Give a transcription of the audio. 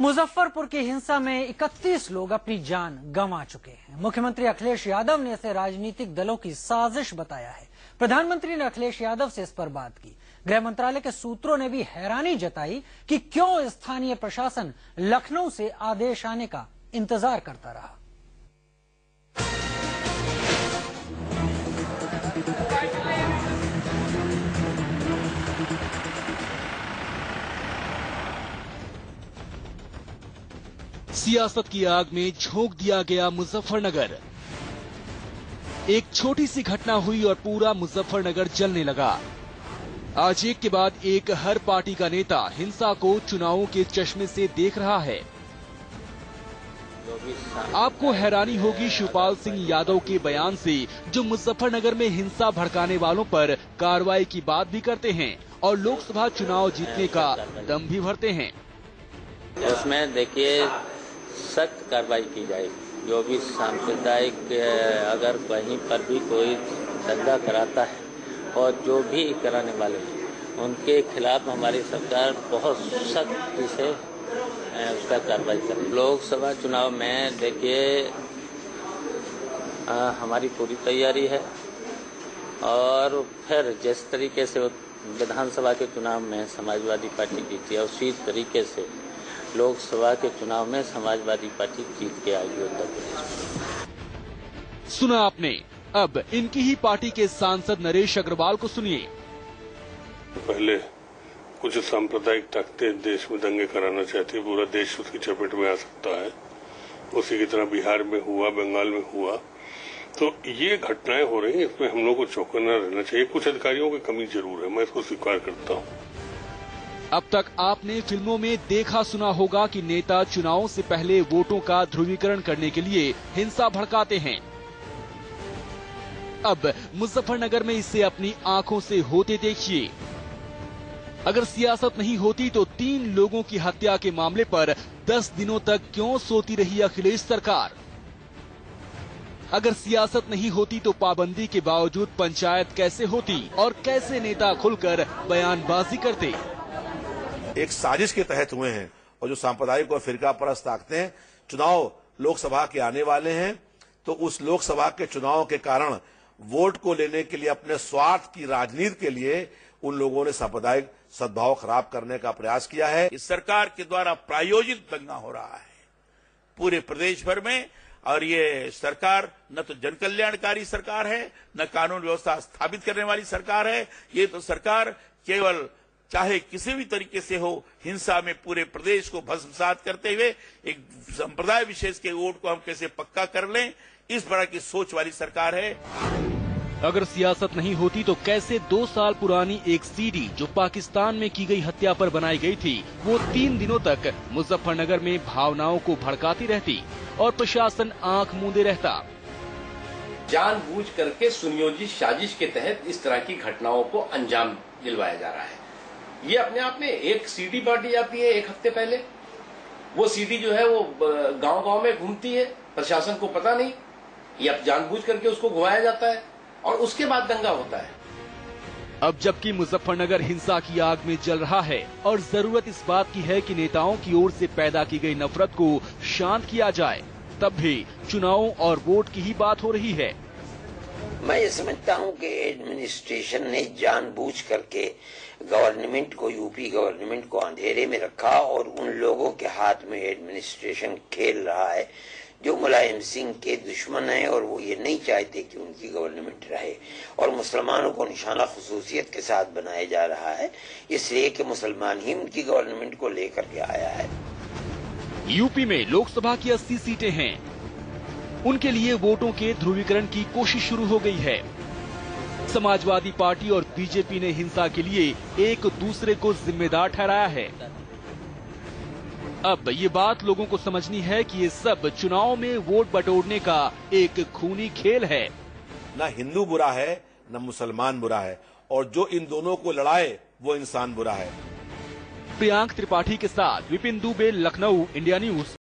मुजफ्फरपुर की हिंसा में 31 लोग अपनी जान गंवा चुके हैं। मुख्यमंत्री अखिलेश यादव ने इसे राजनीतिक दलों की साजिश बताया है। प्रधानमंत्री ने अखिलेश यादव से इस पर बात की। गृह मंत्रालय के सूत्रों ने भी हैरानी जताई कि क्यों स्थानीय प्रशासन लखनऊ से आदेश आने का इंतजार करता रहा। सियासत की आग में झोंक दिया गया मुजफ्फरनगर। एक छोटी सी घटना हुई और पूरा मुजफ्फरनगर जलने लगा। आज एक के बाद एक हर पार्टी का नेता हिंसा को चुनावों के चश्मे से देख रहा है। आपको हैरानी होगी शिवपाल सिंह यादव के बयान से, जो मुजफ्फरनगर में हिंसा भड़काने वालों पर कार्रवाई की बात भी करते हैं और लोकसभा चुनाव जीतने का दम भी भरते हैं। उसमें देखिए सख्त कार्रवाई की जाएगी। जो भी सांप्रदायिक अगर कहीं पर भी कोई दंगा कराता है और जो भी कराने वाले हैं उनके खिलाफ हमारी सरकार बहुत सख्ती से उसका कार्रवाई करे। लोकसभा चुनाव में देखिए हमारी पूरी तैयारी है और फिर जिस तरीके से विधानसभा के चुनाव में समाजवादी पार्टी जीती है उसी तरीके से लोकसभा के चुनाव में समाजवादी पार्टी जीत के आएगी उत्तर प्रदेश में। सुना आपने, अब इनकी ही पार्टी के सांसद नरेश अग्रवाल को सुनिए। पहले कुछ सांप्रदायिक ताकतें देश में दंगे कराना चाहती है, पूरा देश उसकी चपेट में आ सकता है। उसी की तरह बिहार में हुआ, बंगाल में हुआ। तो ये घटनाएं हो रही हैं, इसमें हम लोग को चौकन्ना रहना चाहिए। कुछ अधिकारियों की कमी जरूर है, मैं इसको स्वीकार करता हूँ। अब तक आपने फिल्मों में देखा सुना होगा कि नेता चुनावों से पहले वोटों का ध्रुवीकरण करने के लिए हिंसा भड़काते हैं। अब मुजफ्फरनगर में इसे अपनी आंखों से होते देखिए। अगर सियासत नहीं होती तो 3 लोगों की हत्या के मामले पर 10 दिनों तक क्यों सोती रही अखिलेश सरकार? अगर सियासत नहीं होती तो पाबंदी के बावजूद पंचायत कैसे होती और कैसे नेता खुलकर बयानबाजी करते? एक साजिश के तहत हुए हैं और जो सांप्रदायिक और फिरका परस्त ताकतें हैं, चुनाव लोकसभा के आने वाले हैं तो उस लोकसभा के चुनाव के कारण वोट को लेने के लिए अपने स्वार्थ की राजनीति के लिए उन लोगों ने सांप्रदायिक सद्भाव खराब करने का प्रयास किया है। इस सरकार के द्वारा प्रायोजित दंगा हो रहा है पूरे प्रदेश भर में और ये सरकार न तो जन कल्याणकारी सरकार है न कानून व्यवस्था स्थापित करने वाली सरकार है। ये तो सरकार केवल चाहे किसी भी तरीके से हो हिंसा में पूरे प्रदेश को भस्मसात करते हुए एक संप्रदाय विशेष के वोट को हम कैसे पक्का कर लें, इस तरह की सोच वाली सरकार है। अगर सियासत नहीं होती तो कैसे 2 साल पुरानी एक सीडी जो पाकिस्तान में की गई हत्या पर बनाई गई थी वो 3 दिनों तक मुजफ्फरनगर में भावनाओं को भड़काती रहती और प्रशासन आंख मूंदे रहता। जानबूझ करके सुनियोजित साजिश के तहत इस तरह की घटनाओं को अंजाम दिलवाया जा रहा है। ये अपने आप में एक सीडी बांटी जाती है 1 हफ्ते पहले, वो सीडी जो है वो गांव-गांव में घूमती है, प्रशासन को पता नहीं, ये अब जानबूझ करके उसको घुमाया जाता है और उसके बाद दंगा होता है। अब जबकि मुजफ्फरनगर हिंसा की आग में जल रहा है और जरूरत इस बात की है कि नेताओं की ओर से पैदा की गई नफरत को शांत किया जाए, तब भी चुनावों और वोट की ही बात हो रही है। मैं ये समझता हूँ कि एडमिनिस्ट्रेशन ने जानबूझ करके गवर्नमेंट को, यूपी गवर्नमेंट को अंधेरे में रखा और उन लोगों के हाथ में एडमिनिस्ट्रेशन खेल रहा है जो मुलायम सिंह के दुश्मन हैं और वो ये नहीं चाहते कि उनकी गवर्नमेंट रहे और मुसलमानों को निशाना खुसूसियत के साथ बनाया जा रहा है, इसलिए कि मुसलमान ही उनकी गवर्नमेंट को लेकर के आया है। यूपी में लोकसभा की 80 सीटें हैं, उनके लिए वोटों के ध्रुवीकरण की कोशिश शुरू हो गई है। समाजवादी पार्टी और बीजेपी ने हिंसा के लिए एक दूसरे को जिम्मेदार ठहराया है। अब ये बात लोगों को समझनी है कि ये सब चुनाव में वोट बटोरने का एक खूनी खेल है। न हिंदू बुरा है न मुसलमान बुरा है और जो इन दोनों को लड़ाए वो इंसान बुरा है। प्रियांक त्रिपाठी के साथ विपिन दुबे, लखनऊ, इंडिया न्यूज।